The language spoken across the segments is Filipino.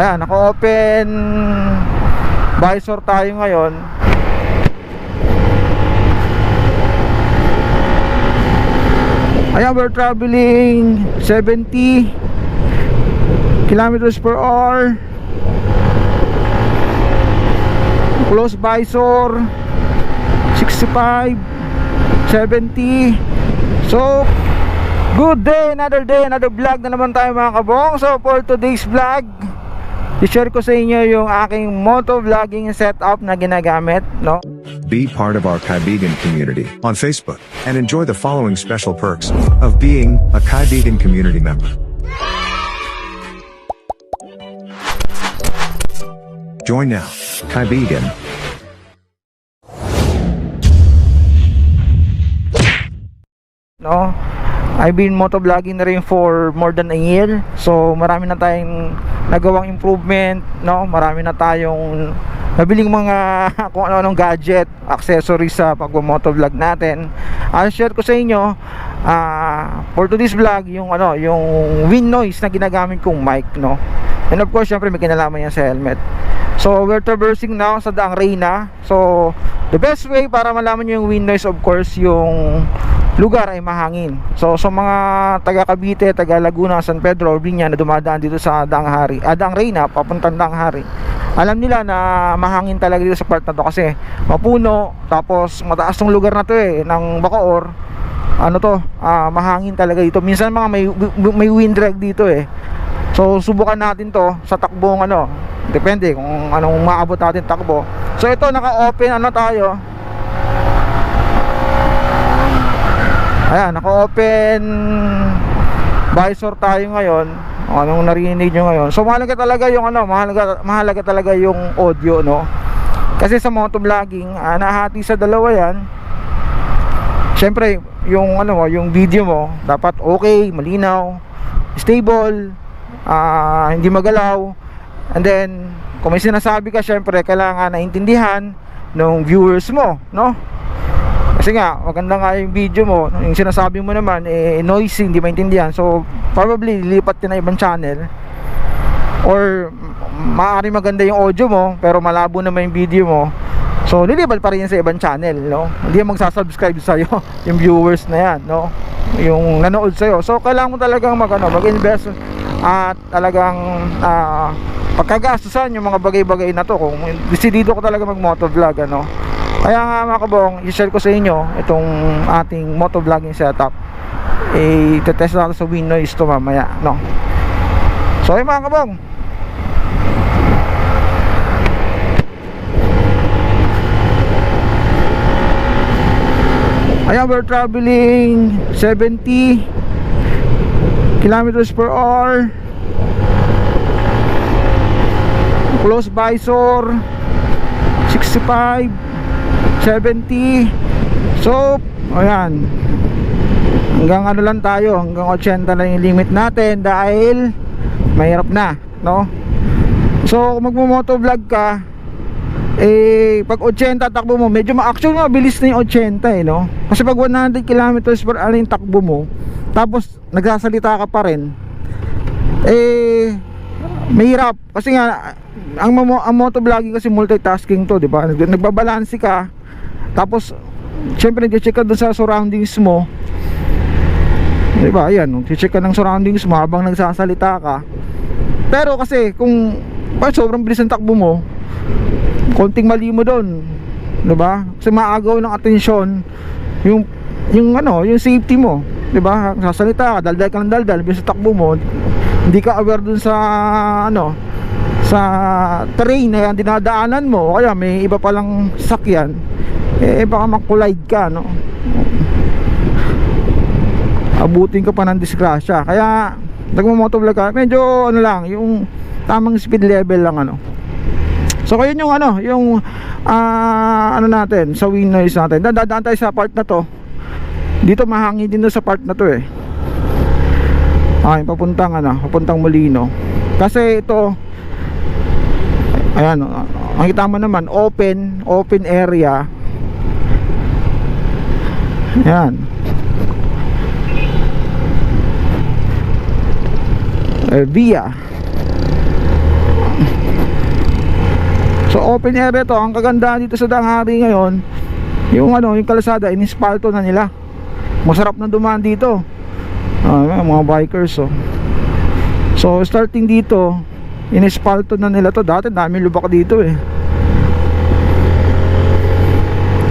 Ayan, naka-open visor tayo ngayon. Ayan, we're traveling 70 kilometers per hour. Close visor 65, 70. So good day, another vlog na naman tayo mga kabong. So for today's vlog, i-share ko sa inyo yung aking moto vlogging setup na ginagamit, no? Be part of our Kaibigan community on Facebook and enjoy the following special perks of being a Kaibigan community member. Join now, Kaibigan. No, I've been motovlogging na rin for more than a year. So marami na tayong nagawang improvement, no? Marami na tayong nabiling mga kung ano-anong gadget, accessories sa pag-motovlog natin. I'll share ko sa inyo for today's vlog yung yung wind noise na ginagamit kong mic, no? And of course, syempre may kinalaman yan sa helmet. So we're traversing now sa Daang Reyna. So the best way para malaman nyo yung wind noise, of course, yung lugar ay mahangin. So sa mga taga Cavite, taga Laguna, San Pedro, Orbiña na dumadaan dito sa Daang Reyna papuntang Daang Hari, alam nila na mahangin talaga dito sa part na to kasi mapuno, tapos mataas tong lugar na to ng Bacoor. Mahangin talaga dito. Minsan mga may wind drag dito So subukan natin to sa takbong depende kung anong maabot natin takbo. So ito naka-open tayo. Ayan, naka-open visor tayo ngayon. Anong narinig nyo ngayon? So mahalaga talaga yung mahalaga talaga yung audio, no? Kasi sa motovlogging, nahati sa dalawa yan. Siyempre, yung yung video mo dapat okay, malinaw, stable, hindi magalaw. And then kung may sinasabi ka, siyempre kailangan naintindihan ng viewers mo, no? Kasi nga, maganda nga yung video mo, yung sinasabi mo naman, noisy, hindi maintindihan. So, probably, lilipat ka na ibang channel. Or, maaari maganda yung audio mo, pero malabo naman yung video mo. So, lilipat pa rin yan sa ibang channel, no? Hindi yan magsasubscribe sa'yo, yung viewers na yan, no? Yung nanood sa'yo. So, kailangan mo talagang mag-invest at talagang pagkagastusan yung mga bagay-bagay na to. Kung desidido ko talaga mag-motovlog, Kaya nga mga kabong, i-share ko sa inyo itong ating motovlogging setup. I-test natin sa wind noise to mamaya, no? So ayun mga kabong, ayan, we're traveling 70 kilometers per hour. Close visor 65, 70. So ayan, hanggang lang tayo, hanggang 80 na yung limit natin dahil mahirap na, no? So kung magmo-motovlog ka, pag 80 takbo mo, medyo actually mabilis na yung 80 no? Kasi pag 100 kilometers per hour yung takbo mo, tapos nagsasalita ka pa rin, mahirap. Kasi nga ang motovlogging kasi multitasking to, di ba? Nagbabalansi ka, tapos syempre nag-check ka dun sa surroundings mo, di ba? Ayan, check ka ng surroundings mo habang nagsasalita ka. Pero kasi kung sobrang bilis ng takbo mo, konting mali mo doon, di ba? Kasi maagaw ng atensyon yung safety mo, di ba? Sasalita ka, daldal ka ng daldal, bilis ng takbo mo, hindi ka aware dun sa sa terrain na dinadaanan mo, kaya may iba palang sakyan, baka makulide ka, no? Abutin ka pa ng disgrasya. Kaya nagmo-motovlog ka, medyo lang, yung tamang speed level lang, So kaya yung natin sa wind noise natin. Dadaan tayo sa part na to. Dito mahangin din sa part na to papuntang Molino. Kasi ito, ayan, makita mo naman, open area. Ayan. Via So open area to. Ang kagandahan dito sa Danghari ngayon, yung yung kalsada inispalto na nila. Masarap na dumaan dito. Mga bikers So starting dito, inispalto na nila to. Dati dami lubak dito eh.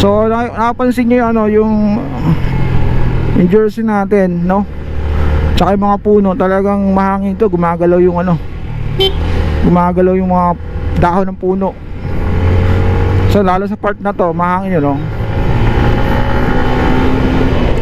So napansin niyo yung jersey natin, no? Tsaka yung mga puno, talagang mahangin to. Gumagalaw yung gumagalaw yung mga dahon ng puno. So lalo sa part na to, mahangin yun, no?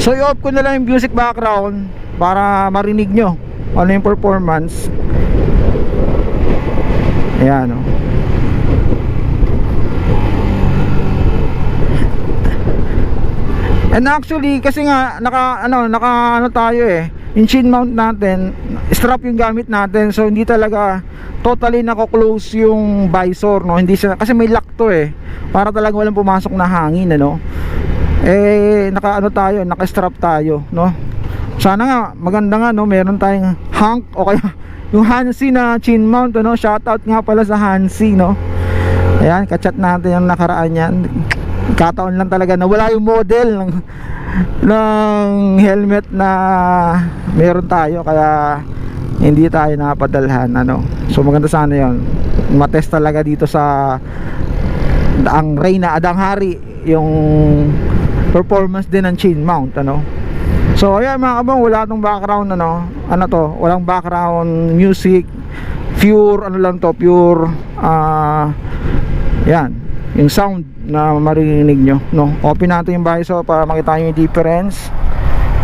So i-off ko na lang yung music background para marinig nyo ano yung performance. Ayan, no? And actually kasi nga naka tayo eh. Yung chin mount natin, strap yung gamit natin. So hindi talaga totally nako-close yung visor, no? Hindi siya kasi may lock to eh. Para talaga walang pumasok na hangin, naka-strap tayo, no? Sana nga maganda nga, no, meron tayong Hank o kaya yung Hansi na chin mount, no? Shoutout nga pala sa Hansi, no? Ayan, kachat natin yung nakaraan yan. Kataon lang talaga na wala yung model ng helmet na meron tayo, kaya hindi tayo napadalhan, so maganda sana yon, matest talaga dito sa ang Reyna Danghari yung performance din ng chin mount, so ayan mga kabang, wala tong background, walang background music, pure pure yan yung sound na marinig nyo, open natin yung visor para makita nyo yung difference.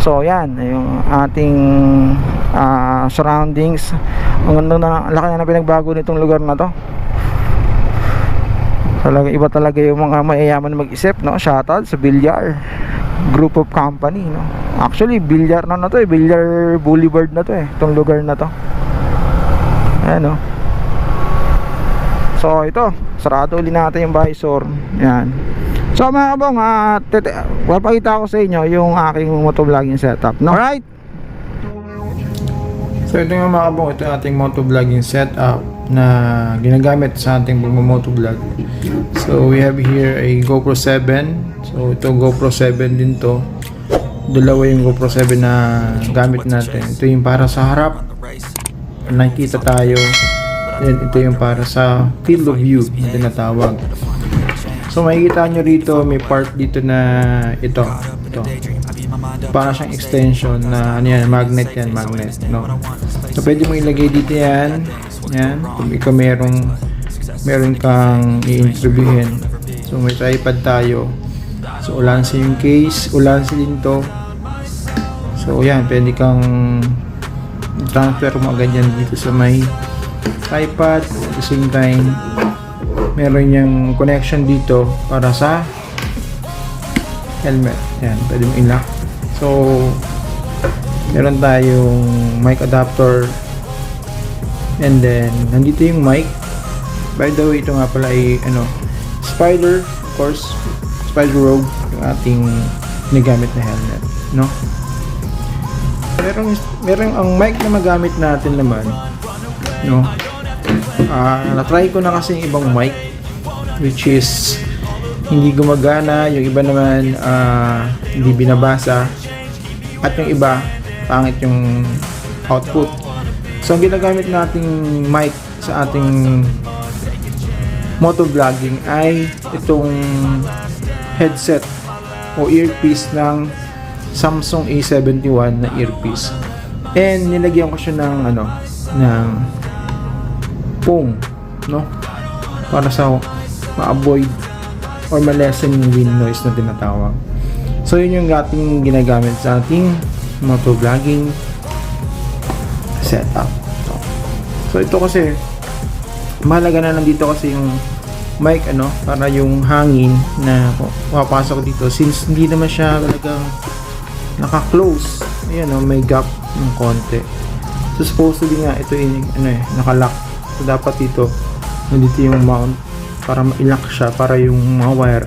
So yan yung ating surroundings. Ang ganda na, laki na pinagbago nitong lugar na to. Talaga iba talaga yung mga mayayaman na mag-isip, shoutout sa Bilyar Group of Company, Actually Bilyar na to Bilyar Boulevard na to itong lugar na to. Ayan, so ito, sarado ulit natin yung visor. Yan. So mga kabong, papakita ko sa inyo yung aking motovlogging setup, Alright. So ito nga mga kabong, ito yung ating motovlogging setup na ginagamit sa ating motovlog. So we have here a GoPro 7. So ito GoPro 7 din to. Dalawa yung GoPro 7 na gamit natin. Ito yung para sa harap, nakikita tayo. Then ito yung para sa field of view na tinatawag. So makikita nyo rito, may part dito na ito. Para siyang extension na magnet yan, So pwede mo ilagay dito yan. Kung ikaw meron kang i-interviewin. So may tripod tayo. So ulansi yung case, ulansi din to. So yan, pwede kang transfer mo agad yan dito sa may tripod. At the same time, meron yung connection dito para sa helmet. Yan, pwede mo i-lock. So meron tayong mic adapter, and then nandito yung mic. By the way, ito nga pala ay Spider, of course, Spider Rogue, yung ating ginagamit na helmet, Meron ang mic na magamit natin naman, na-try ko na kasi yung ibang mic, which is hindi gumagana, yung iba naman hindi binabasa, at yung iba pangit yung output. So ang ginagamit nating mic sa ating motovlogging ay itong headset o earpiece ng Samsung A71 na earpiece, and nilagyan ko siya ng foam, para sa ma-avoid or ma-lessen yung wind noise na tinatawag. So yun yung ating ginagamit sa ating motovlogging setup. So ito kasi mahalaga na nandito kasi yung mic, para yung hangin na mapasok dito, since hindi naman siya talagang naka-close. Ayan, may gap ng konti. So supposedly nga ito yung naka-lock. So dapat dito nandito yung mount para ma-lock siya, para yung mga wire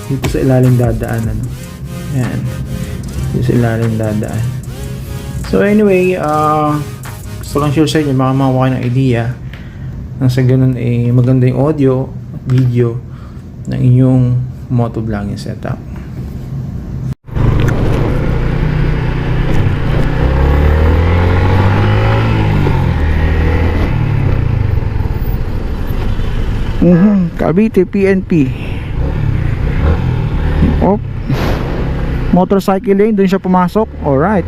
dito sa ilalim dadaan. Ayan, dito sa ilalim dadaan. So anyway, gusto lang share sa inyo, baka makakuha kayo ng idea nang sa ganun ay maganda yung audio at video ng inyong motovlogging setup. Cavite PNP. Op. Motorcycle lane, doon siya pumasok. Alright.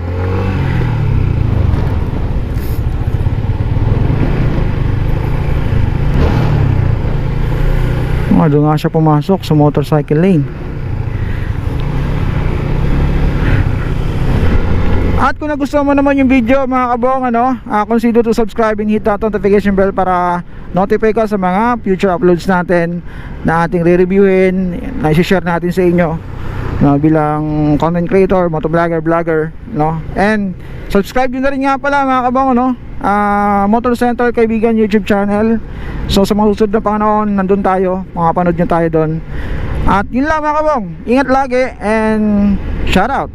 Doon nga siya pumasok sa motorcycle lane. At kung nagustuhan mo naman yung video mga kabong, consider to subscribe and hit that notification bell para notify ka sa mga future uploads natin na ating re-reviewin, na i-share natin sa inyo, no, bilang content creator, motovlogger, vlogger, no? And subscribe nyo na rin nga pala mga kabong, Motor Center Kaibigan YouTube channel. So sa mga susunod na panahon, nandun tayo, makapanood nyo tayo doon. At yun lang mga kabong, ingat lagi and shout out.